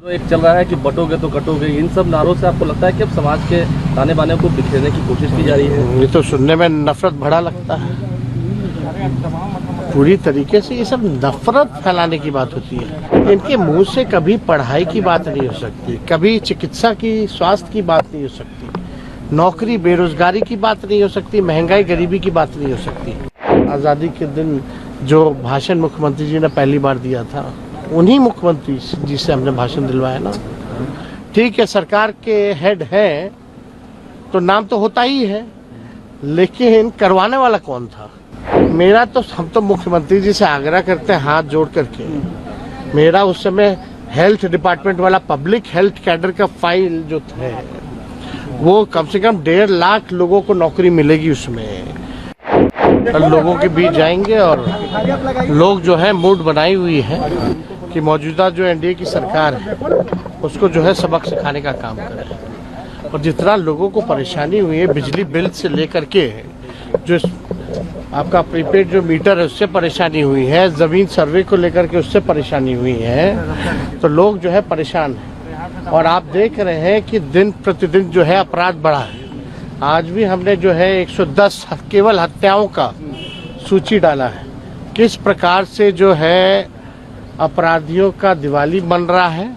तो एक चल रहा है कि बटोगे तो कटोगे, इन सब नारों से आपको लगता है कि अब समाज के ताने बाने को बिखेरने की कोशिश की जा रही है? ये तो सुनने में नफरत भरा लगता है। पूरी तरीके से ये सब नफरत फैलाने की बात होती है। इनके मुंह से कभी पढ़ाई की बात नहीं हो सकती, कभी चिकित्सा की, स्वास्थ्य की बात नहीं हो सकती, नौकरी बेरोजगारी की बात नहीं हो सकती, महंगाई गरीबी की बात नहीं हो सकती। आज़ादी के दिन जो भाषण मुख्यमंत्री जी ने पहली बार दिया था, उन्हीं मुख्यमंत्री जी से हमने भाषण दिलवाया ना। ठीक है, सरकार के हेड हैं तो नाम तो होता ही है, लेकिन करवाने वाला कौन था? मेरा तो, हम तो मुख्यमंत्री जी से आग्रह करते हैं हाथ जोड़ करके। मेरा उस समय हेल्थ डिपार्टमेंट वाला पब्लिक हेल्थ कैडर का फाइल जो है, वो कम से कम 1.5 लाख लोगों को नौकरी मिलेगी उसमें। लोगों के बीच जाएंगे और लोग जो है मूड बनाई हुई है कि मौजूदा जो एनडीए की सरकार है उसको जो है सबक सिखाने का काम करे। और जितना लोगों को परेशानी हुई है बिजली बिल से लेकर के, जो आपका प्रीपेड जो मीटर है उससे परेशानी हुई है, जमीन सर्वे को लेकर के उससे परेशानी हुई है, तो लोग जो है परेशान हैं। और आप देख रहे हैं कि दिन प्रतिदिन जो है अपराध बढ़ा है। आज भी हमने जो है 110 केवल हत्याओं का सूची डाला है। किस प्रकार से जो है अपराधियों का दिवाली बन रहा है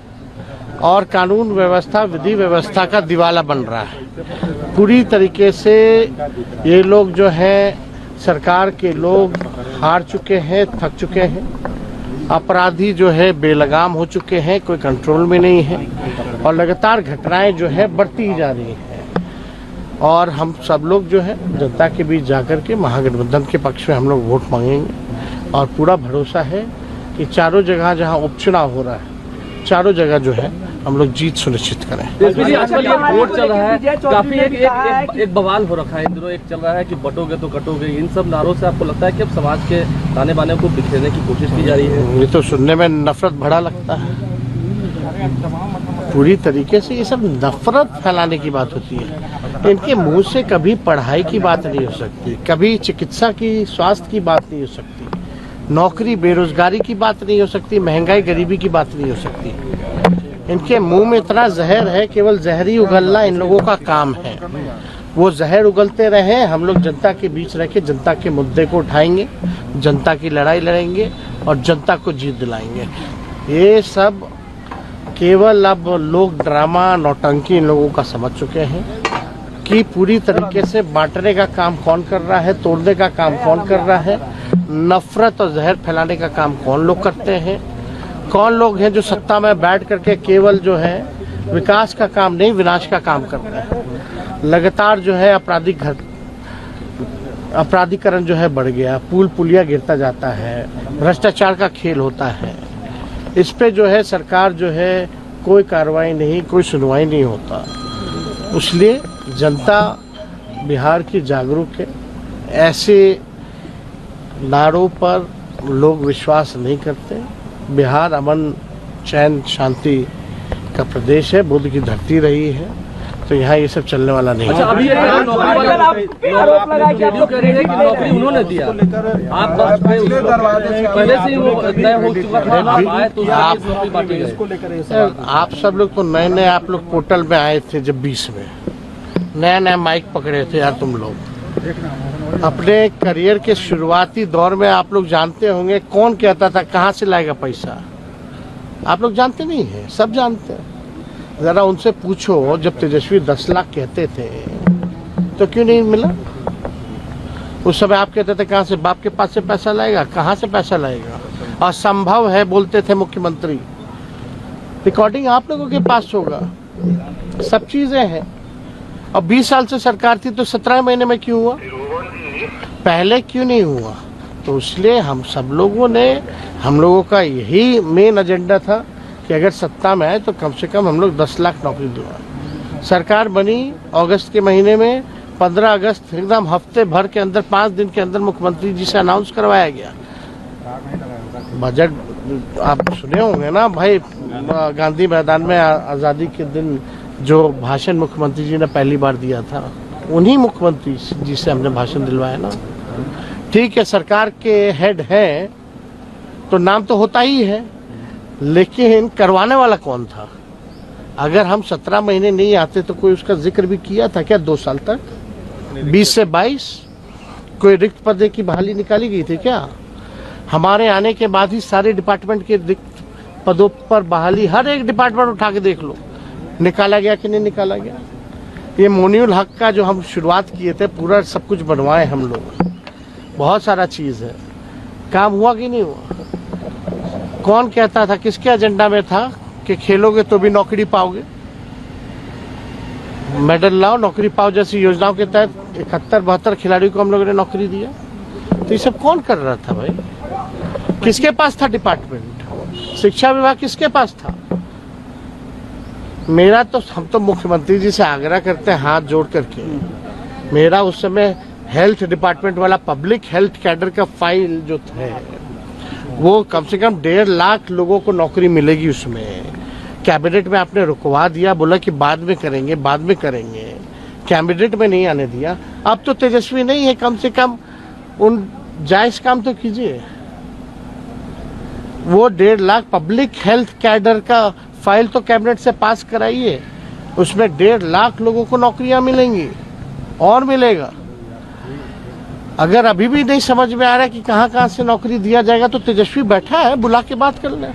और कानून व्यवस्था, विधि व्यवस्था का दिवाला बन रहा है। पूरी तरीके से ये लोग जो है, सरकार के लोग हार चुके हैं, थक चुके हैं। अपराधी जो है बेलगाम हो चुके हैं, कोई कंट्रोल में नहीं है और लगातार घटनाएं जो है बढ़ती ही जा रही हैं। और हम सब लोग जो है जनता के बीच जाकर के महागठबंधन के पक्ष में हम लोग वोट मांगेंगे और पूरा भरोसा है कि चारों जगह जहां उपचुनाव हो रहा है, चारों जगह जो है हम लोग जीत सुनिश्चित करें। आजकल ये वोट चल रहा है, काफी एक बवाल हो रखा है इन दिनों। एक चल रहा है कि बटोगे तो कटोगे, इन सब नारों से आपको लगता है कि अब समाज के ताने बाने को बिखेरने की कोशिश की जा रही है? ये तो सुनने में नफरत भरा लगता है। पूरी तरीके से ये सब नफरत फैलाने की बात होती है। इनके मुंह से कभी पढ़ाई की बात नहीं हो सकती, कभी चिकित्सा की, स्वास्थ्य की बात नहीं हो सकती, नौकरी बेरोजगारी की बात नहीं हो सकती, महंगाई गरीबी की बात नहीं हो सकती। इनके मुंह में इतना जहर है, केवल जहर ही उगलना इन लोगों का काम है। वो जहर उगलते रहे, हम लोग जनता के बीच रह के जनता के मुद्दे को उठाएंगे, जनता की लड़ाई लड़ेंगे और जनता को जीत दिलाएंगे। ये सब केवल अब लोग ड्रामा, नौटंकी इन लोगों का समझ चुके हैं कि पूरी तरीके से बांटने का काम कौन कर रहा है, तोड़ने का काम कौन कर रहा है, नफरत और जहर फैलाने का काम कौन लोग करते हैं। कौन लोग हैं जो सत्ता में बैठ करके केवल जो है विकास का काम नहीं, विनाश का काम कर रहे हैं। लगातार जो है अपराधीकरण जो है बढ़ गया, पुल पुलिया गिरता जाता है, भ्रष्टाचार का खेल होता है। इस पे जो है सरकार जो है कोई कार्रवाई नहीं, कोई सुनवाई नहीं होता। इसलिए जनता बिहार की जागरूक है। ऐसे नारों पर लोग विश्वास नहीं करते। बिहार अमन, चैन, शांति का प्रदेश है, बुद्ध की धरती रही है, तो यहाँ ये सब चलने वाला नहीं। अच्छा, अभी नौकरी उन्होंने दिया, आप पहले से ही वो तय हो चुका था, आप आए तो आप सब लोग तो नए नए आप लोग पोर्टल में आए थे जब 20 में नया माइक पकड़े थे यार। तुम लोग अपने करियर के शुरुआती दौर में आप लोग जानते होंगे कौन कहता था कहाँ से लाएगा पैसा। आप लोग जानते नहीं हैं, सब जानते हैं। जरा उनसे पूछो, जब तेजस्वी 10 लाख कहते थे तो क्यों नहीं मिला? उस समय आप कहते थे कहाँ से, बाप के पास से पैसा लाएगा, कहाँ से पैसा लाएगा, असंभव है बोलते थे मुख्यमंत्री। रिकॉर्डिंग आप लोगों के पास होगा, सब चीजें हैं। अब 20 साल से सरकार थी तो 17 महीने में क्यों हुआ, पहले क्यों नहीं हुआ? तो इसलिए हम सब लोगों ने, हम लोगों का यही मेन एजेंडा था कि अगर सत्ता में आए तो कम से कम हम लोग 10 लाख नौकरी दिलवाएं। सरकार बनी अगस्त के महीने में, 15 अगस्त एकदम हफ्ते भर के अंदर, 5 दिन के अंदर मुख्यमंत्री जी से अनाउंस करवाया गया। बजट आप सुने होंगे ना भाई, गांधी मैदान में आज़ादी के दिन जो भाषण मुख्यमंत्री जी ने पहली बार दिया था, उन्हीं मुख्यमंत्री जी से हमने भाषण दिलवाया ना। ठीक है, सरकार के हेड हैं तो नाम तो होता ही है, लेकिन करवाने वाला कौन था? अगर हम 17 महीने नहीं आते तो कोई उसका जिक्र भी किया था क्या 2 साल तक? 20 से 22 कोई रिक्त पद की बहाली निकाली गई थी क्या? हमारे आने के बाद ही सारे डिपार्टमेंट के रिक्त पदों पर बहाली, हर एक डिपार्टमेंट उठा के देख लो, निकाला गया कि नहीं निकाला गया? ये मोनियुल हक का जो हम शुरुआत किए थे, पूरा सब कुछ बनवाए हम लोग, बहुत सारा चीज है, काम हुआ कि नहीं हुआ? कौन कहता था, किसके एजेंडा में था कि खेलोगे तो भी नौकरी पाओगे, मेडल लाओ नौकरी पाओ जैसी योजनाओं के तहत 71-72 खिलाड़ियों को हम लोगों ने नौकरी दिया? तो ये सब कौन कर रहा था भाई? किसके पास था डिपार्टमेंट? शिक्षा विभाग किसके पास था? मेरा तो, हम तो मुख्यमंत्री जी से आग्रह करते हैं हाथ जोड़ करके, मेरा उस समय हेल्थ डिपार्टमेंट वाला पब्लिक हेल्थ कैडर का फाइल जो है वो कम से कम 1.5 लाख लोगों को नौकरी मिलेगी उसमें। कैबिनेट में आपने रुकवा दिया, बोला कि बाद में करेंगे, बाद में करेंगे, कैबिनेट में नहीं आने दिया। अब तो तेजस्वी नहीं है, कम से कम उन जायज काम तो कीजिए। वो 1.5 लाख पब्लिक हेल्थ कैडर का फाइल तो कैबिनेट से पास कराइए, उसमें 1.5 लाख लोगों को नौकरियां मिलेंगी और मिलेगा। अगर अभी भी नहीं समझ में आ रहा है कि कहां कहां से नौकरी दिया जाएगा तो तेजस्वी बैठा है, बुला के बात कर ले।